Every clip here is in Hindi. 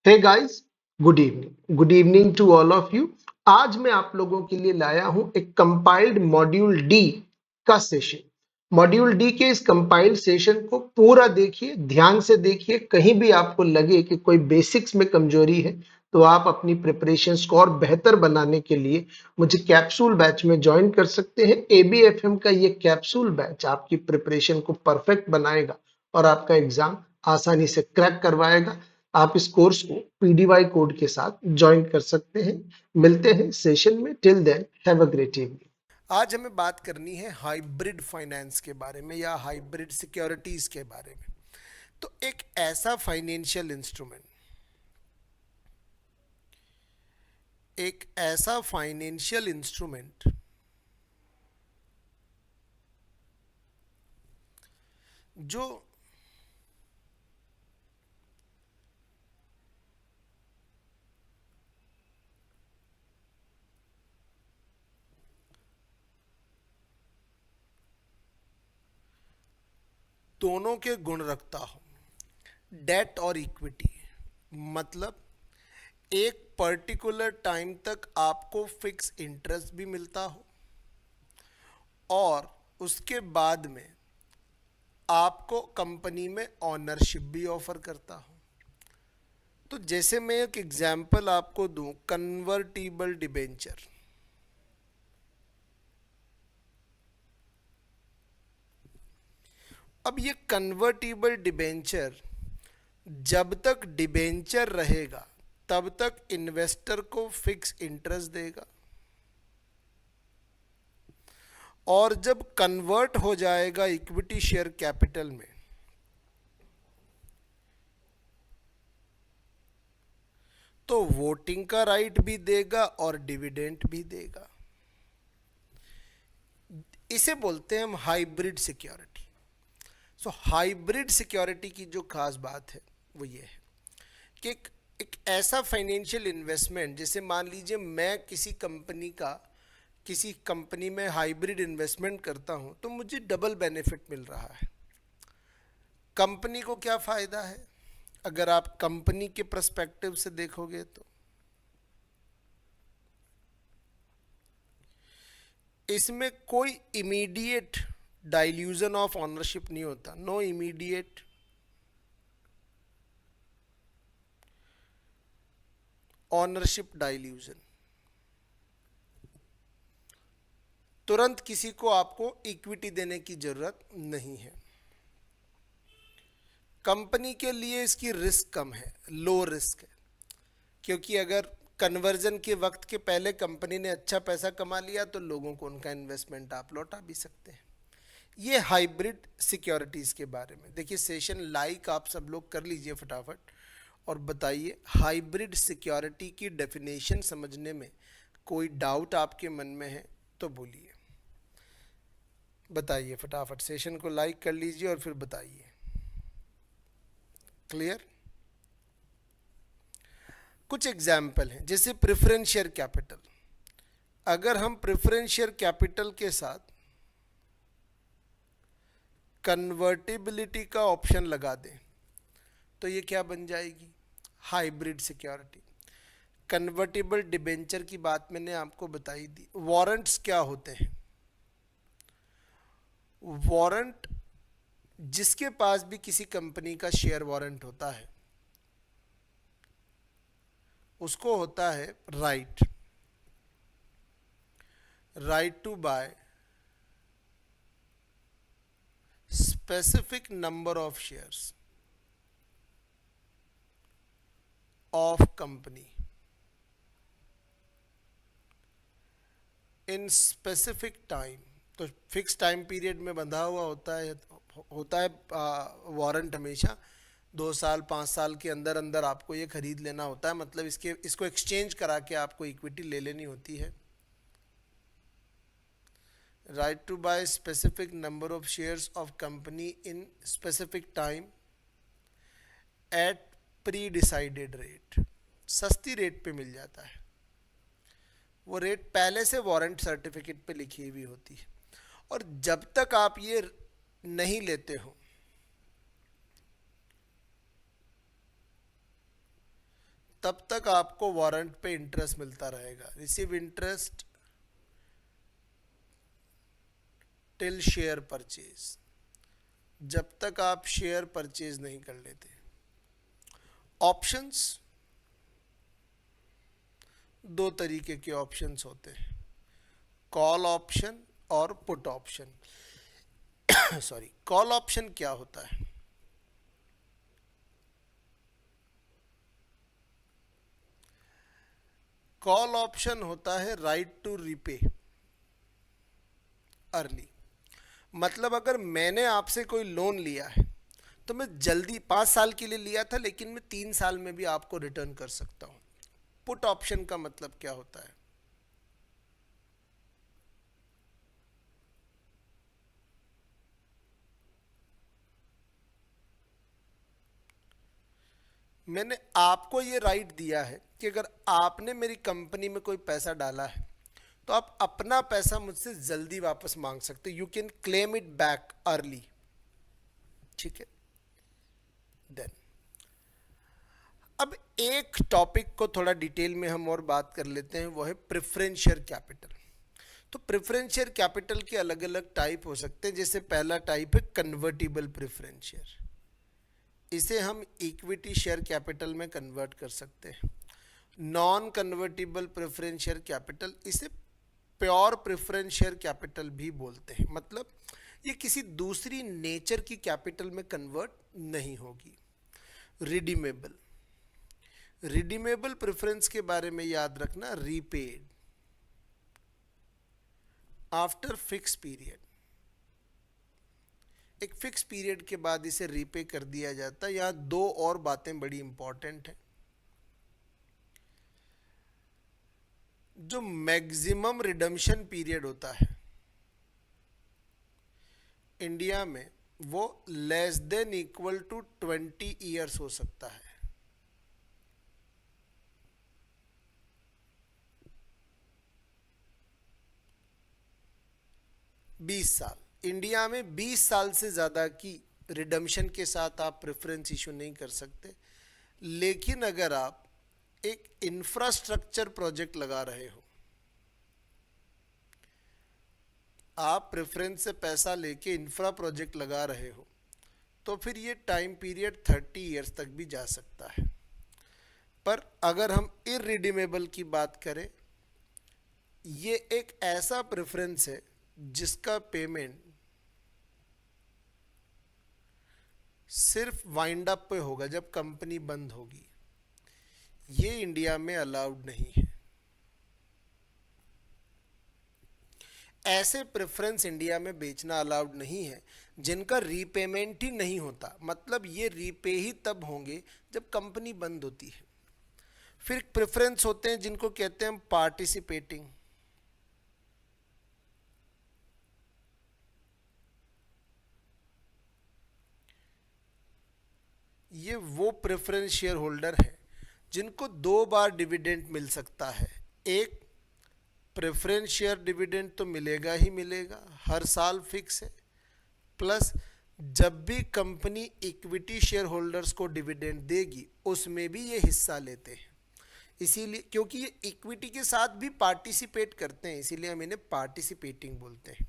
Hey guys, good evening to all of you. आज मैं आप लोगों के लिए लाया हूं एक कंपाइल्ड मॉड्यूल डी का सेशन। मॉड्यूल डी के इस कंपाइल्ड सेशन को पूरा देखिए, ध्यान से देखिए। कहीं भी आपको लगे कि कोई बेसिक्स में कमजोरी है तो आप अपनी प्रिपरेशन को और बेहतर बनाने के लिए मुझे कैप्सूल बैच में ज्वाइन कर सकते हैं। एबीएफएम का ये कैप्सूल बैच आपकी प्रिपरेशन को परफेक्ट बनाएगा और आपका एग्जाम आसानी से क्रैक करवाएगा। आप इस कोर्स को पीडीवाई कोड के साथ ज्वाइन कर सकते हैं। मिलते हैं सेशन में। Till then have a great evening. आज हमें बात करनी है हाइब्रिड फाइनेंस के बारे में या हाइब्रिड सिक्योरिटीज के बारे में। तो एक ऐसा फाइनेंशियल इंस्ट्रूमेंट, जो दोनों के गुण रखता हो, डेट और इक्विटी। मतलब एक पर्टिकुलर टाइम तक आपको फिक्स इंटरेस्ट भी मिलता हो और उसके बाद में आपको कंपनी में ऑनरशिप भी ऑफर करता हो। तो जैसे मैं एक एग्जांपल आपको दूं, कन्वर्टिबल डिबेंचर। अब ये कन्वर्टिबल डिबेंचर जब तक डिबेंचर रहेगा तब तक इन्वेस्टर को फिक्स इंटरेस्ट देगा, और जब कन्वर्ट हो जाएगा इक्विटी शेयर कैपिटल में तो वोटिंग का राइट भी देगा और डिविडेंड भी देगा। इसे बोलते हैं हम हाइब्रिड सिक्योरिटी। सो हाइब्रिड सिक्योरिटी की जो खास बात है वो ये है कि एक ऐसा फाइनेंशियल इन्वेस्टमेंट, जैसे मान लीजिए मैं किसी कंपनी में हाइब्रिड इन्वेस्टमेंट करता हूं तो मुझे डबल बेनिफिट मिल रहा है। कंपनी को क्या फ़ायदा है अगर आप कंपनी के पर्सपेक्टिव से देखोगे तो इसमें कोई इमीडिएट डाइल्यूजन ऑफ ऑनरशिप नहीं होता, नो इमीडिएट ऑनरशिप डाइल्यूजन। तुरंत किसी को आपको इक्विटी देने की जरूरत नहीं है। कंपनी के लिए इसकी रिस्क कम है, लो रिस्क है, क्योंकि अगर कन्वर्जन के वक्त के पहले कंपनी ने अच्छा पैसा कमा लिया तो लोगों को उनका इन्वेस्टमेंट आप लौटा भी सकते हैं। ये हाइब्रिड सिक्योरिटीज़ के बारे में देखिए। सेशन लाइक आप सब लोग कर लीजिए फटाफट और बताइए हाइब्रिड सिक्योरिटी की डेफिनेशन समझने में कोई डाउट आपके मन में है तो बोलिए, बताइए फटाफट। सेशन को लाइक कर लीजिए और फिर बताइए। क्लियर? कुछ एग्जाम्पल हैं, जैसे प्रेफरेंस शेयर कैपिटल। अगर हम प्रेफरेंस शेयर कैपिटल के साथ कन्वर्टिबिलिटी का ऑप्शन लगा दें तो ये क्या बन जाएगी? Hybrid security. कन्वर्टिबल डिबेंचर की बात मैंने आपको बताई दी। वारंट्स क्या होते हैं? वारंट, जिसके पास भी किसी कंपनी का शेयर वारंट होता है उसको होता है right to buy specific number of shares of company in specific time. तो फिक्स टाइम पीरियड में बंधा हुआ होता है वारंट। हमेशा 2 साल 5 साल के अंदर अंदर आपको ये खरीद लेना होता है, मतलब इसको एक्सचेंज करा के आपको इक्विटी ले लेनी होती है। Right to buy specific number of shares of company in specific time at pre decided rate. सस्ती रेट पे मिल जाता है, वो रेट पहले से वारंट सर्टिफिकेट पे लिखी हुई होती है। और जब तक आप ये नहीं लेते हो तब तक आपको वारंट पे इंटरेस्ट मिलता रहेगा। Receive interest till share purchase, जब तक आप शेयर परचेज नहीं कर लेते। ऑप्शंस, दो तरीके के ऑप्शंस होते हैं, कॉल ऑप्शन और put option. Sorry, call option क्या होता है? कॉल ऑप्शन होता है राइट टू रीपे अर्ली। मतलब अगर मैंने आपसे कोई लोन लिया है तो मैं जल्दी, 5 साल के लिए लिया था लेकिन मैं 3 साल में भी आपको रिटर्न कर सकता हूं। पुट ऑप्शन का मतलब क्या होता है? मैंने आपको ये राइट दिया है कि अगर आपने मेरी कंपनी में कोई पैसा डाला है तो आप अपना पैसा मुझसे जल्दी वापस मांग सकते, you can claim it back early. ठीक है। देन अब एक टॉपिक को थोड़ा डिटेल में हम और बात कर लेते हैं, वो है प्रेफरेंस शेयर कैपिटल। तो प्रेफरेंस शेयर कैपिटल के अलग अलग टाइप हो सकते हैं। जैसे पहला टाइप है कन्वर्टिबल प्रेफरेंस शेयर, इसे हम इक्विटी शेयर कैपिटल में कन्वर्ट कर सकते हैं। Non convertible preference share capital, इसे प्योर प्रेफरेंस शेयर कैपिटल भी बोलते हैं। मतलब ये किसी दूसरी नेचर की कैपिटल में कन्वर्ट नहीं होगी। रिडीमेबल, रिडीमेबल प्रेफरेंस के बारे में याद रखना, रीपेड आफ्टर फिक्स पीरियड, एक फिक्स पीरियड के बाद इसे रीपे कर दिया जाता है। यहां दो और बातें बड़ी इंपॉर्टेंट हैं। जो मैक्सिमम रिडम्पशन पीरियड होता है इंडिया में, वो less than equal to 20 years हो सकता है। बीस साल इंडिया में 20 साल से ज़्यादा की रिडम्पशन के साथ आप प्रेफरेंस इशू नहीं कर सकते। लेकिन अगर आप एक इंफ्रास्ट्रक्चर प्रोजेक्ट लगा रहे हो, आप प्रेफरेंस से पैसा लेके इंफ्रा प्रोजेक्ट लगा रहे हो, तो फिर ये टाइम पीरियड 30 ईयर्स तक भी जा सकता है। पर अगर हम इररिडीमेबल की बात करें, ये एक ऐसा प्रेफरेंस है जिसका पेमेंट सिर्फ वाइंड अप पे होगा, जब कंपनी बंद होगी। ये इंडिया में अलाउड नहीं है। ऐसे प्रेफरेंस इंडिया में बेचना अलाउड नहीं है जिनका रीपेमेंट ही नहीं होता। मतलब ये रीपे ही तब होंगे जब कंपनी बंद होती है। फिर प्रेफरेंस होते हैं जिनको कहते हैं पार्टिसिपेटिंग। ये वो प्रेफरेंस शेयर होल्डर है जिनको 2 बार डिविडेंड मिल सकता है। एक, प्रेफरेंस शेयर डिविडेंड तो मिलेगा ही मिलेगा, हर साल फिक्स है। प्लस जब भी कंपनी इक्विटी शेयर होल्डर्स को डिविडेंड देगी उसमें भी ये हिस्सा लेते हैं। इसीलिए, क्योंकि ये इक्विटी के साथ भी पार्टिसिपेट करते हैं, इसीलिए हम इन्हें पार्टिसिपेटिंग बोलते हैं।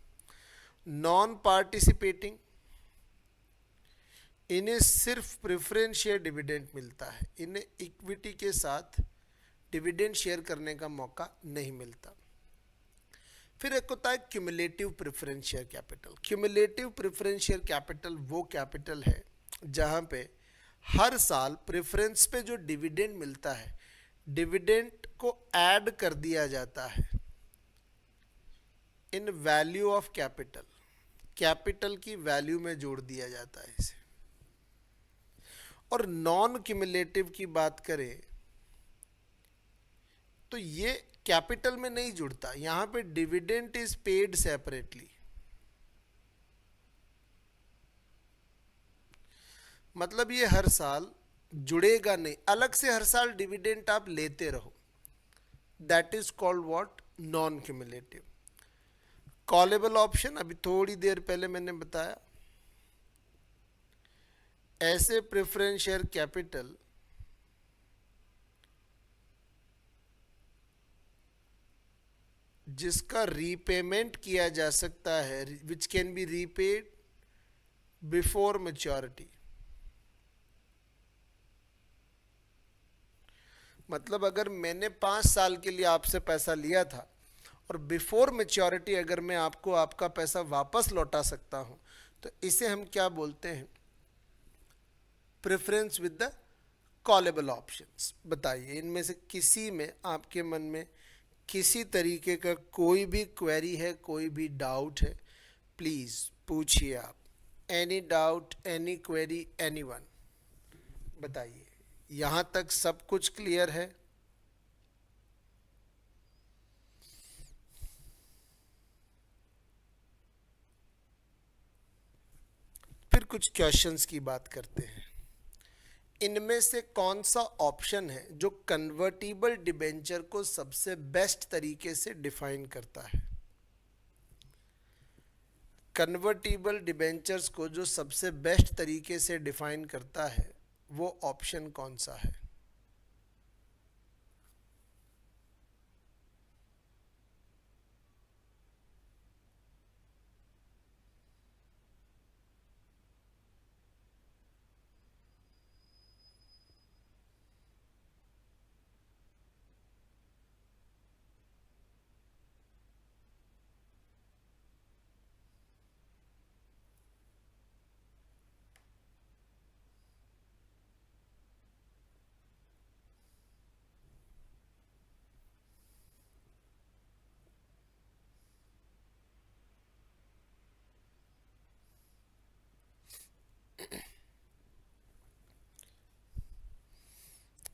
नॉन पार्टिसिपेटिंग, इन्हें सिर्फ प्रेफरेंस शेयर डिविडेंड मिलता है, इन्हें इक्विटी के साथ डिविडेंड शेयर करने का मौका नहीं मिलता। फिर एक होता है cumulative preference share capital. Cumulative preference share capital वो कैपिटल है जहां पे हर साल प्रेफरेंस पे जो डिविडेंड मिलता है, डिविडेंड को ऐड कर दिया जाता है इन वैल्यू ऑफ कैपिटल, कैपिटल की वैल्यू में जोड़ दिया जाता है इसे। और नॉन क्यूमुलेटिव की बात करें तो ये कैपिटल में नहीं जुड़ता, यहां पे डिविडेंड इज पेड सेपरेटली। मतलब ये हर साल जुड़ेगा नहीं, अलग से हर साल डिविडेंड आप लेते रहो। That is called what? Non cumulative. Callable option, अभी थोड़ी देर पहले मैंने बताया, ऐसे प्रेफरेंस शेयर कैपिटल जिसका रीपेमेंट किया जा सकता है, which can be repaid before maturity. मतलब अगर मैंने 5 साल के लिए आपसे पैसा लिया था और बिफोर मैच्योरिटी अगर मैं आपको आपका पैसा वापस लौटा सकता हूं, तो इसे हम क्या बोलते हैं? Preference with the callable options. बताइए, इनमें से किसी में आपके मन में किसी तरीके का कोई भी क्वेरी है, कोई भी डाउट है, प्लीज पूछिए आप। Any doubt, any query, anyone, बताइए। यहां तक सब कुछ क्लियर है? फिर कुछ क्वेश्चंस की बात करते हैं। इनमें से कौन सा ऑप्शन है जो कन्वर्टिबल डिबेंचर को सबसे बेस्ट तरीके से डिफाइन करता है? कन्वर्टिबल डिबेंचर्स को जो सबसे बेस्ट तरीके से डिफाइन करता है, वो ऑप्शन कौन सा है?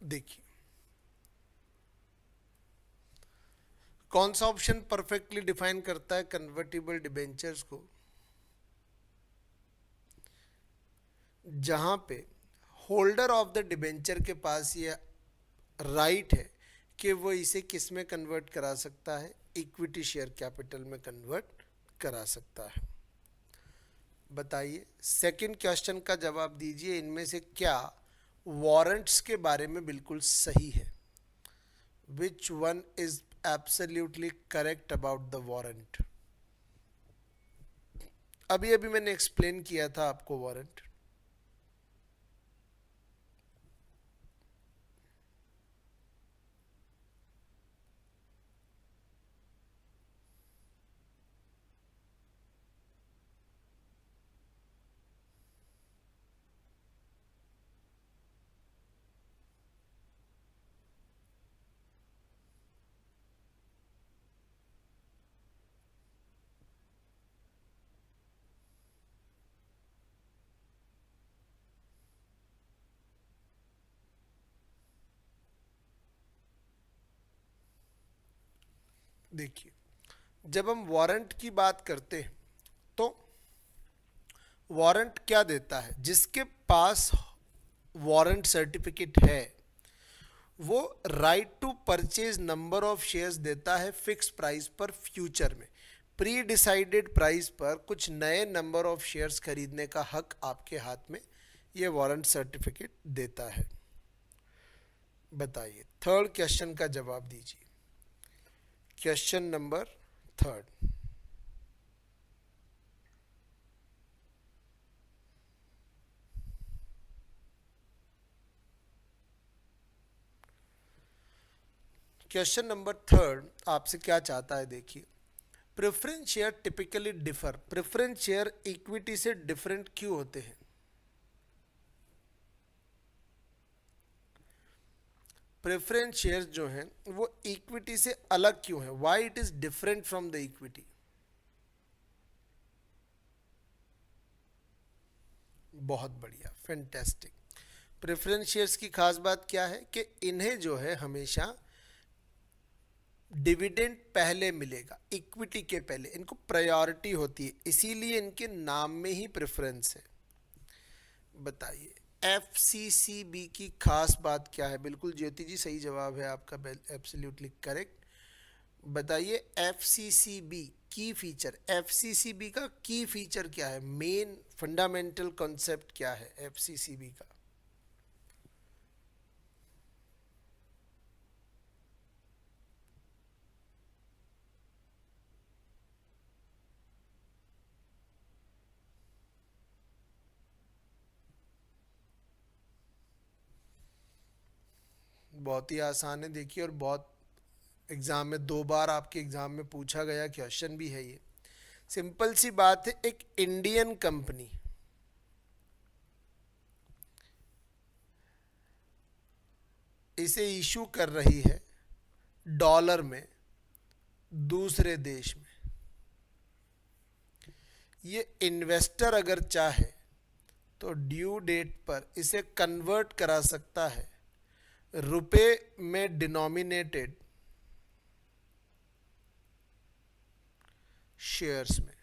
देखिए, कौन सा ऑप्शन परफेक्टली डिफाइन करता है कन्वर्टिबल डिबेंचर्स को? जहां पे होल्डर ऑफ द डिबेंचर के पास ये राइट है कि वो इसे किस में कन्वर्ट करा सकता है? इक्विटी शेयर कैपिटल में कन्वर्ट करा सकता है। बताइए, सेकंड क्वेश्चन का जवाब दीजिए, इनमें से क्या वारंट्स के बारे में बिल्कुल सही है? Which one is absolutely correct about the warrant? अभी अभी मैंने एक्सप्लेन किया था आपको वारंट। देखिए, जब हम वारंट की बात करते हैं तो वारंट क्या देता है? जिसके पास वारंट सर्टिफिकेट है वो right to purchase number of shares देता है फिक्स प्राइस पर फ्यूचर में। प्री डिसाइडेड प्राइस पर कुछ नए नंबर ऑफ शेयर्स खरीदने का हक आपके हाथ में ये वारंट सर्टिफिकेट देता है। बताइए, थर्ड क्वेश्चन का जवाब दीजिए। Question number third. Question number third आपसे क्या चाहता है? देखिए, preference share typically differ. Preference share equity से डिफरेंट क्यों होते हैं? प्रेफरेंस शेयर जो हैं वो इक्विटी से अलग क्यों है? Why it is different from the equity? बहुत बढ़िया, फैंटास्टिक। प्रेफरेंस शेयर्स की खास बात क्या है कि इन्हें जो है हमेशा डिविडेंड पहले मिलेगा, इक्विटी के पहले। इनको प्रायोरिटी होती है, इसीलिए इनके नाम में ही प्रेफरेंस है। बताइए, एफसीसीबी की खास बात क्या है? बिल्कुल ज्योति जी, सही जवाब है आपका, एब्सोल्युटली करेक्ट। बताइए, एफसीसीबी की फीचर, एफसीसीबी का की फीचर क्या है? मेन फंडामेंटल कॉन्सेप्ट क्या है एफसीसीबी का? बहुत ही आसान है, देखिए, और बहुत एग्ज़ाम में 2 बार आपके एग्ज़ाम में पूछा गया क्वेश्चन भी है ये। सिंपल सी बात है, एक इंडियन कंपनी इसे इशू कर रही है डॉलर में दूसरे देश में। ये इन्वेस्टर अगर चाहे तो ड्यू डेट पर इसे कन्वर्ट करा सकता है रुपए में डिनोमिनेटेड शेयर्स में।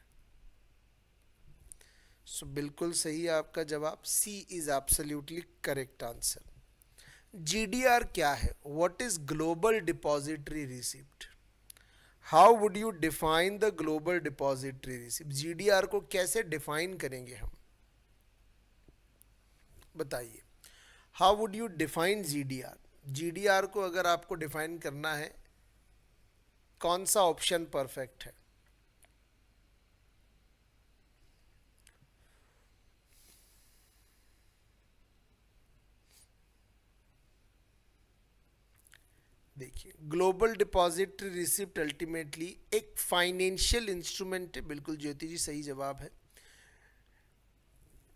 सो बिल्कुल सही है आपका जवाब, C is absolutely correct answer. GDR क्या है? What is global depository receipt? How would you define the global depository receipt? GDR को कैसे डिफाइन करेंगे हम, बताइए। How would you define GDR? GDR को अगर आपको डिफाइन करना है, कौन सा ऑप्शन परफेक्ट है? देखिए, ग्लोबल डिपॉजिटरी रिसिप्ट अल्टीमेटली एक फाइनेंशियल इंस्ट्रूमेंट है। बिल्कुल ज्योति जी, सही जवाब है।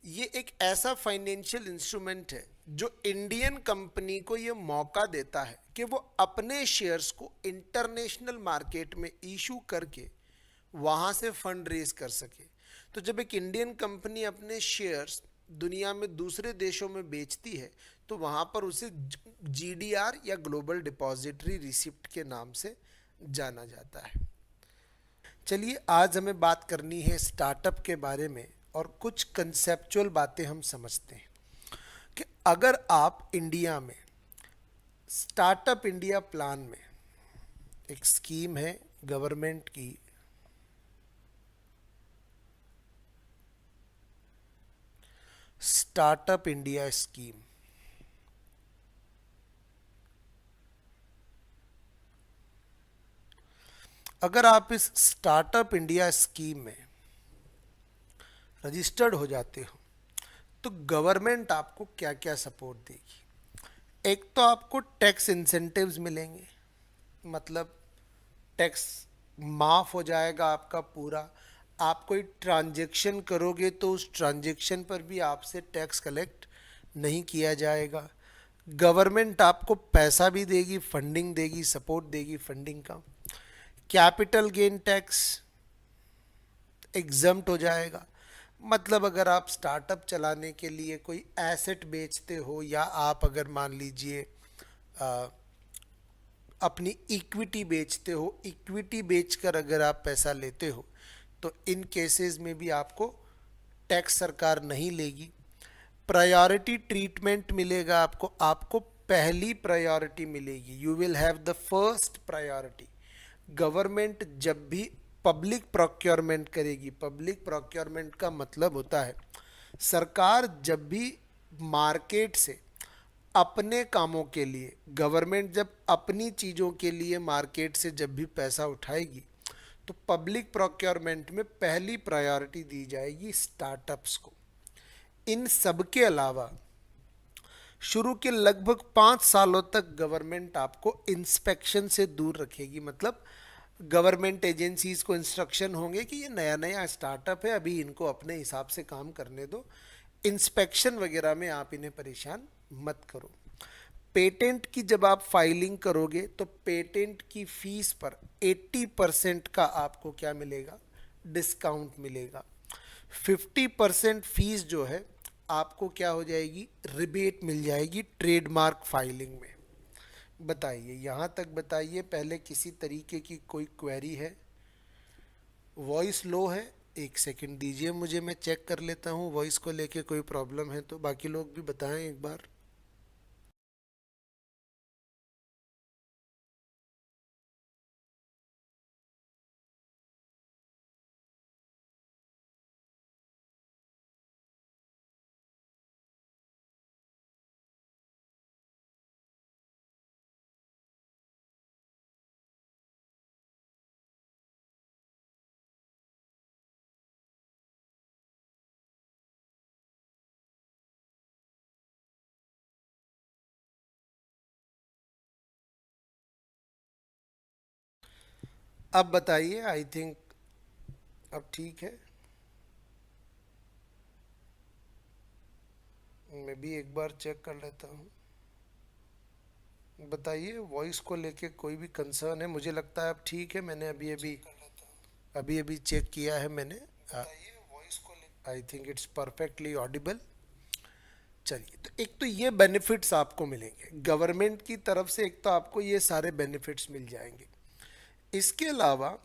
ये एक ऐसा फाइनेंशियल इंस्ट्रूमेंट है जो इंडियन कंपनी को ये मौका देता है कि वो अपने शेयर्स को इंटरनेशनल मार्केट में इशू करके वहाँ से फंड रेज कर सके। तो जब एक इंडियन कंपनी अपने शेयर्स दुनिया में दूसरे देशों में बेचती है तो वहाँ पर उसे जीडीआर या ग्लोबल डिपॉजिटरी रिसिप्ट के नाम से जाना जाता है। चलिए, आज हमें बात करनी है स्टार्टअप के बारे में और कुछ कंसेप्चुअल बातें हम समझते हैं कि अगर आप इंडिया में स्टार्टअप इंडिया प्लान में, एक स्कीम है गवर्नमेंट की, स्टार्टअप इंडिया स्कीम, अगर आप इस स्टार्टअप इंडिया स्कीम में रजिस्टर्ड हो जाते हो तो गवर्नमेंट आपको क्या क्या सपोर्ट देगी? एक तो आपको टैक्स इंसेंटिव्स मिलेंगे, मतलब टैक्स माफ हो जाएगा आपका पूरा। आप कोई ट्रांजैक्शन करोगे तो उस ट्रांजैक्शन पर भी आपसे टैक्स कलेक्ट नहीं किया जाएगा। गवर्नमेंट आपको पैसा भी देगी, फंडिंग देगी, सपोर्ट देगी फंडिंग का। कैपिटल गेन टैक्स एग्जम्प्ट हो जाएगा, मतलब अगर आप स्टार्टअप चलाने के लिए कोई एसेट बेचते हो या आप अगर मान लीजिए अपनी इक्विटी बेचते हो, इक्विटी बेचकर अगर आप पैसा लेते हो तो इन केसेस में भी आपको टैक्स सरकार नहीं लेगी। प्रायोरिटी ट्रीटमेंट मिलेगा आपको, आपको पहली प्रायोरिटी मिलेगी। You will have the first priority. Government जब भी पब्लिक प्रोक्योरमेंट करेगी, पब्लिक प्रोक्योरमेंट का मतलब होता है सरकार जब भी मार्केट से अपने कामों के लिए, गवर्नमेंट जब अपनी चीज़ों के लिए मार्केट से जब भी पैसा उठाएगी तो पब्लिक प्रोक्योरमेंट में पहली प्रायोरिटी दी जाएगी स्टार्टअप्स को। इन सब के अलावा शुरू के लगभग 5 सालों तक गवर्नमेंट आपको इंस्पेक्शन से दूर रखेगी, मतलब गवर्नमेंट एजेंसीज को इंस्ट्रक्शन होंगे कि ये नया नया स्टार्टअप है, अभी इनको अपने हिसाब से काम करने दो, इंस्पेक्शन वगैरह में आप इन्हें परेशान मत करो। पेटेंट की जब आप फाइलिंग करोगे तो पेटेंट की फीस पर 80% का आपको क्या मिलेगा? डिस्काउंट मिलेगा। 50% फीस जो है आपको क्या हो जाएगी? रिबेट मिल जाएगी ट्रेडमार्क फाइलिंग में। बताइए, यहाँ तक बताइए, पहले किसी तरीके की कोई क्वेरी है? वॉइस लो है, 1 सेकंड दीजिए मुझे, मैं चेक कर लेता हूँ वॉइस को लेके कोई प्रॉब्लम है तो। बाकी लोग भी बताएं एक बार। अब बताइए, आई थिंक अब ठीक है। मैं भी एक बार चेक कर लेता हूँ। बताइए, वॉइस को लेके कोई भी कंसर्न है? मुझे लगता है अब ठीक है। मैंने अभी अभी चेक किया है मैंने। I think it's perfectly Audible. चलिए, तो एक तो ये बेनिफिट्स आपको मिलेंगे गवर्नमेंट की तरफ से, एक तो आपको ये सारे बेनिफिट्स मिल जाएंगे। इसके अलावा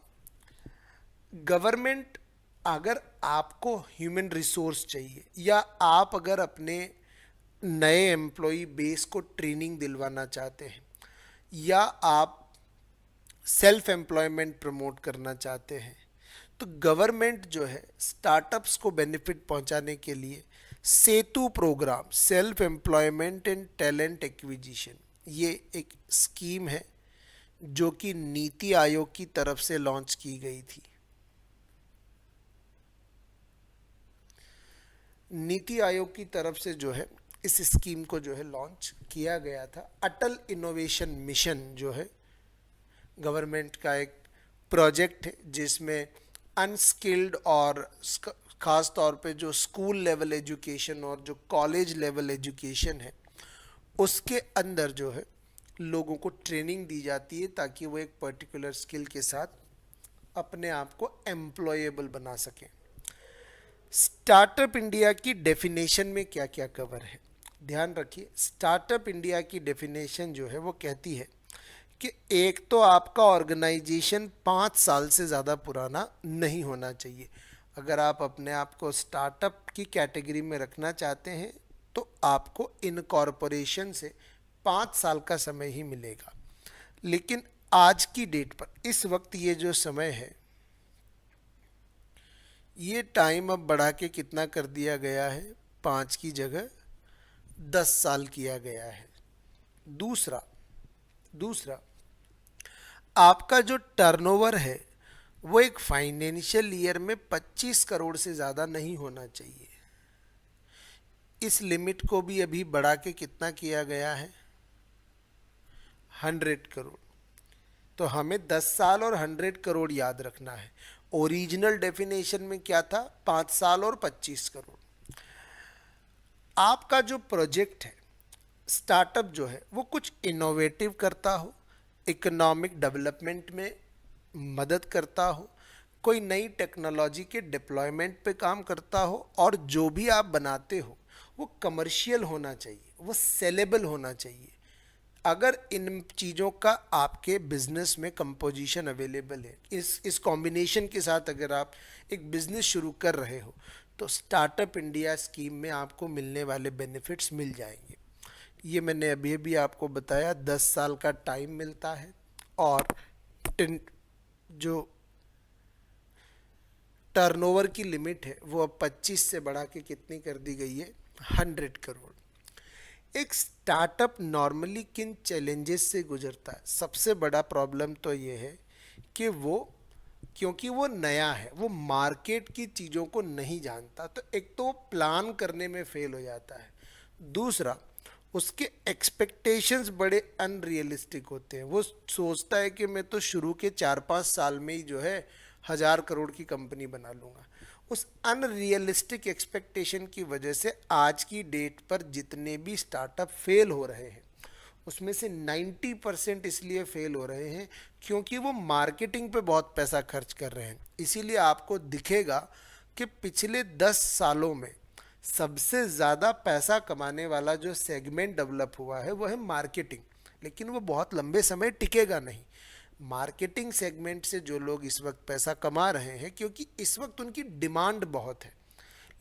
गवर्नमेंट, अगर आपको ह्यूमन रिसोर्स चाहिए या आप अगर अपने नए एम्प्लॉय बेस को ट्रेनिंग दिलवाना चाहते हैं या आप सेल्फ एम्प्लॉयमेंट प्रमोट करना चाहते हैं, तो गवर्नमेंट जो है स्टार्टअप्स को बेनिफिट पहुंचाने के लिए Setu programme, self employment and talent acquisition, ये एक स्कीम है जो कि नीति आयोग की तरफ से लॉन्च की गई थी। नीति आयोग की तरफ से जो है इस स्कीम को जो है लॉन्च किया गया था। अटल इनोवेशन मिशन जो है गवर्नमेंट का एक प्रोजेक्ट है जिसमें अनस्किल्ड और ख़ास तौर पे जो स्कूल लेवल एजुकेशन और जो कॉलेज लेवल एजुकेशन है उसके अंदर जो है लोगों को ट्रेनिंग दी जाती है ताकि वो एक पर्टिकुलर स्किल के साथ अपने आप को एम्प्लॉयबल बना सकें। स्टार्टअप इंडिया की डेफिनेशन में क्या क्या कवर है, ध्यान रखिए। स्टार्टअप इंडिया की डेफिनेशन जो है वो कहती है कि एक तो आपका ऑर्गेनाइजेशन 5 साल से ज़्यादा पुराना नहीं होना चाहिए। अगर आप अपने आप को स्टार्टअप की कैटेगरी में रखना चाहते हैं तो आपको इनकॉर्पोरेशन से 5 साल का समय ही मिलेगा। लेकिन आज की डेट पर, इस वक्त ये जो समय है, ये टाइम अब बढ़ा के कितना कर दिया गया है, 5 की जगह 10 साल किया गया है। दूसरा दूसरा आपका जो टर्नओवर है वो एक फाइनेंशियल ईयर में 25 करोड़ से ज़्यादा नहीं होना चाहिए। इस लिमिट को भी अभी बढ़ा के कितना किया गया है, 100 करोड़। तो हमें 10 साल और 100 करोड़ याद रखना है। ओरिजिनल डेफिनेशन में क्या था, 5 साल और 25 करोड़। आपका जो प्रोजेक्ट है, स्टार्टअप जो है वो कुछ इनोवेटिव करता हो, इकोनॉमिक डेवलपमेंट में मदद करता हो, कोई नई टेक्नोलॉजी के डिप्लॉयमेंट पे काम करता हो, और जो भी आप बनाते हो वो कमर्शियल होना चाहिए, वो सेलेबल होना चाहिए। अगर इन चीज़ों का आपके बिजनेस में कंपोजिशन अवेलेबल है, इस कॉम्बिनेशन के साथ अगर आप एक बिजनेस शुरू कर रहे हो, तो स्टार्टअप इंडिया स्कीम में आपको मिलने वाले बेनिफिट्स मिल जाएंगे। ये मैंने अभी अभी आपको बताया, 10 साल का टाइम मिलता है और जो टर्नओवर की लिमिट है वो अब 25 से बढ़ा के कितनी कर दी गई है, 100 करोड़। एक स्टार्टअप नॉर्मली किन चैलेंजेस से गुजरता है? सबसे बड़ा प्रॉब्लम तो ये है कि वो, क्योंकि वो नया है, वो मार्केट की चीज़ों को नहीं जानता, तो एक तो प्लान करने में फेल हो जाता है। दूसरा, उसके एक्सपेक्टेशंस बड़े अनरियलिस्टिक होते हैं। वो सोचता है कि मैं तो शुरू के 4-5 साल में ही जो है 1000 करोड़ की कंपनी बना लूँगा। उस अनरियलिस्टिक एक्सपेक्टेशन की वजह से आज की डेट पर जितने भी स्टार्टअप फेल हो रहे हैं उसमें से 90% इसलिए फेल हो रहे हैं क्योंकि वो मार्केटिंग पे बहुत पैसा खर्च कर रहे हैं। इसीलिए आपको दिखेगा कि पिछले 10 सालों में सबसे ज़्यादा पैसा कमाने वाला जो सेगमेंट डेवलप हुआ है वो है मार्केटिंग, लेकिन वो बहुत लंबे समय टिकेगा नहीं। मार्केटिंग सेगमेंट से जो लोग इस वक्त पैसा कमा रहे हैं क्योंकि इस वक्त उनकी डिमांड बहुत है,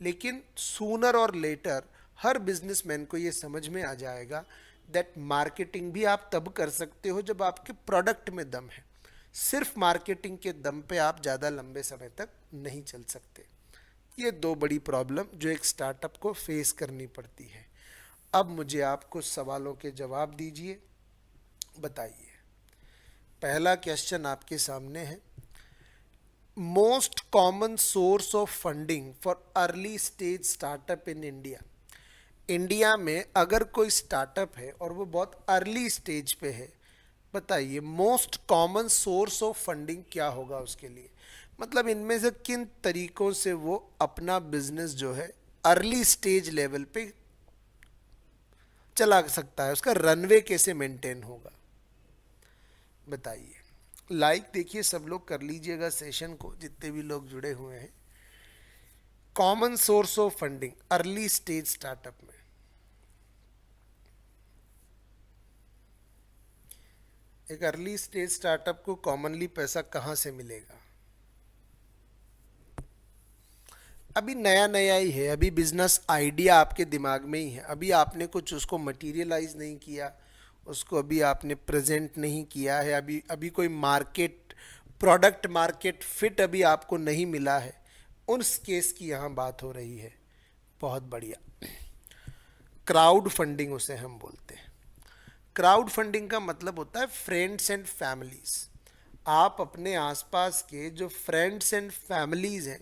लेकिन सूनर और लेटर हर बिजनेसमैन को ये समझ में आ जाएगा दैट मार्केटिंग भी आप तब कर सकते हो जब आपके प्रोडक्ट में दम है। सिर्फ मार्केटिंग के दम पे आप ज़्यादा लंबे समय तक नहीं चल सकते। ये 2 बड़ी प्रॉब्लम जो एक स्टार्टअप को फेस करनी पड़ती है। अब मुझे आप कुछ सवालों के जवाब दीजिए, बताइए। पहला क्वेश्चन आपके सामने है, most common source of funding for early stage startup in India. India में अगर कोई स्टार्टअप है और वो बहुत अर्ली स्टेज पे है बताइए most common source of funding क्या होगा उसके लिए, मतलब इनमें से किन तरीकों से वो अपना बिजनेस जो है अर्ली स्टेज लेवल पे चला सकता है, उसका रनवे कैसे मेंटेन होगा, बताइए। लाइक देखिए सब लोग कर लीजिएगा सेशन को, जितने भी लोग जुड़े हुए हैं। Common source of funding early stage startup में, एक अर्ली स्टेज स्टार्टअप को कॉमनली पैसा कहाँ से मिलेगा? अभी नया नया ही है, अभी बिजनेस आइडिया आपके दिमाग में ही है, अभी आपने कुछ उसको मटेरियलाइज नहीं किया, उसको अभी आपने प्रेजेंट नहीं किया है, अभी अभी कोई मार्केट प्रोडक्ट मार्केट फिट अभी आपको नहीं मिला है, उस केस की यहाँ बात हो रही है। बहुत बढ़िया। क्राउड फंडिंग उसे हम बोलते हैं। क्राउड फंडिंग का मतलब होता है फ्रेंड्स एंड फैमिलीज। आप अपने आसपास के जो फ्रेंड्स एंड फैमिलीज हैं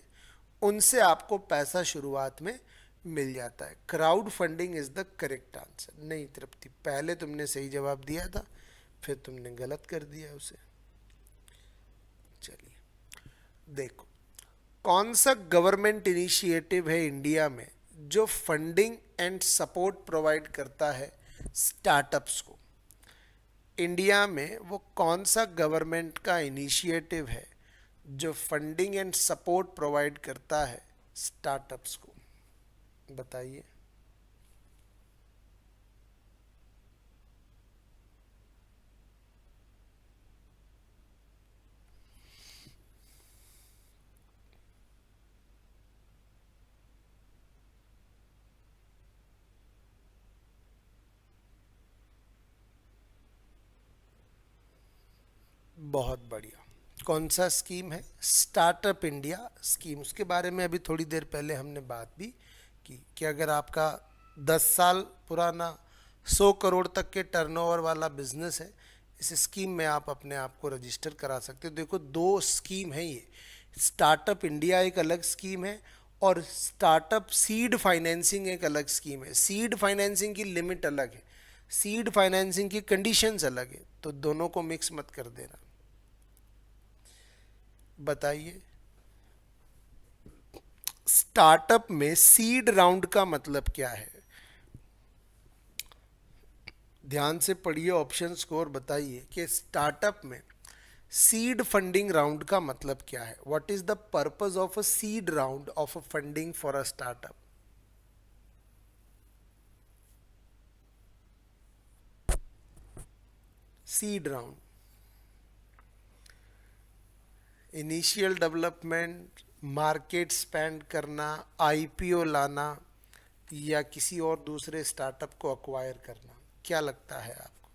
उनसे आपको पैसा शुरुआत में मिल जाता है। Crowd funding is the correct answer. नहीं तृप्ति, पहले तुमने सही जवाब दिया था, फिर तुमने गलत कर दिया उसे। चलिए देखो, कौन सा गवर्नमेंट इनिशिएटिव है इंडिया में जो फंडिंग एंड सपोर्ट प्रोवाइड करता है स्टार्टअप्स को? इंडिया में वो कौन सा गवर्नमेंट का इनिशिएटिव है जो फंडिंग एंड सपोर्ट प्रोवाइड करता है स्टार्टअप्स को, बताइए। बहुत बढ़िया। कौन सा स्कीम है? Startup India scheme. उसके बारे में अभी थोड़ी देर पहले हमने बात भी की कि अगर आपका 10 साल पुराना 100 करोड़ तक के टर्नओवर वाला बिजनेस है, इस स्कीम में आप अपने आप को रजिस्टर करा सकते हो। देखो दो स्कीम है ये, स्टार्टअप इंडिया एक अलग स्कीम है और स्टार्टअप सीड फाइनेंसिंग एक अलग स्कीम है। सीड फाइनेंसिंग की लिमिट अलग है, सीड फाइनेंसिंग की कंडीशंस अलग है, तो दोनों को मिक्स मत कर देना। बताइए, स्टार्टअप में सीड राउंड का मतलब क्या है? ध्यान से पढ़िए ऑप्शंस को और बताइए कि स्टार्टअप में सीड फंडिंग राउंड का मतलब क्या है। What is the purpose of a seed round of a funding for a startup? Seed round, initial development, market spend करना, आईपीओ लाना, या किसी और दूसरे स्टार्टअप को अक्वायर करना, क्या लगता है आपको?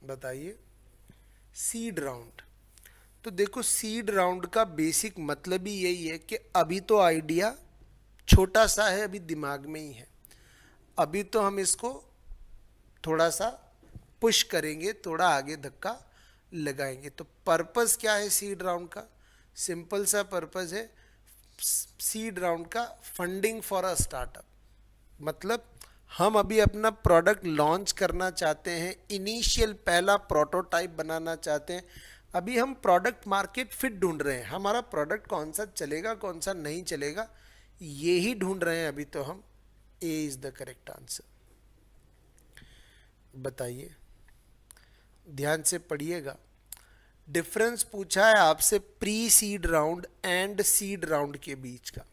बताइए। सीड राउंड, तो देखो सीड राउंड का बेसिक मतलब ही यही है कि अभी तो आइडिया छोटा सा है, अभी दिमाग में ही है, अभी तो हम इसको थोड़ा सा पुश करेंगे, थोड़ा आगे धक्का लगाएंगे। तो पर्पस क्या है सीड राउंड का? सिंपल सा पर्पस है सीड राउंड का, फंडिंग फॉर अ स्टार्टअप। मतलब हम अभी अपना प्रोडक्ट लॉन्च करना चाहते हैं, इनिशियल पहला प्रोटोटाइप बनाना चाहते हैं, अभी हम प्रोडक्ट मार्केट फिट ढूंढ रहे हैं, हमारा प्रोडक्ट कौन सा चलेगा कौन सा नहीं चलेगा ये ही ढूंढ रहे हैं अभी तो हम। ए इज द करेक्ट आंसर। बताइए, ध्यान से पढ़िएगा। डिफरेंस पूछा है आपसे pre seed round and seed round के बीच का।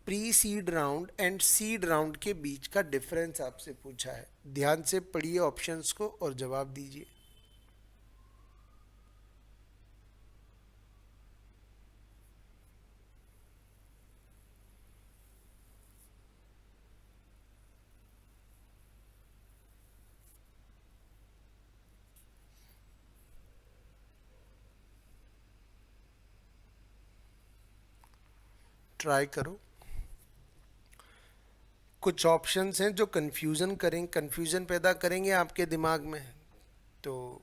Pre seed round and seed round के बीच का डिफरेंस आपसे पूछा है। ध्यान से पढ़िए ऑप्शंस को और जवाब दीजिए। ट्राई करो। कुछ ऑप्शंस हैं जो कंफ्यूजन पैदा करेंगे आपके दिमाग में, तो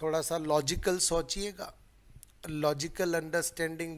थोड़ा सा लॉजिकल सोचिएगा, लॉजिकल अंडरस्टैंडिंग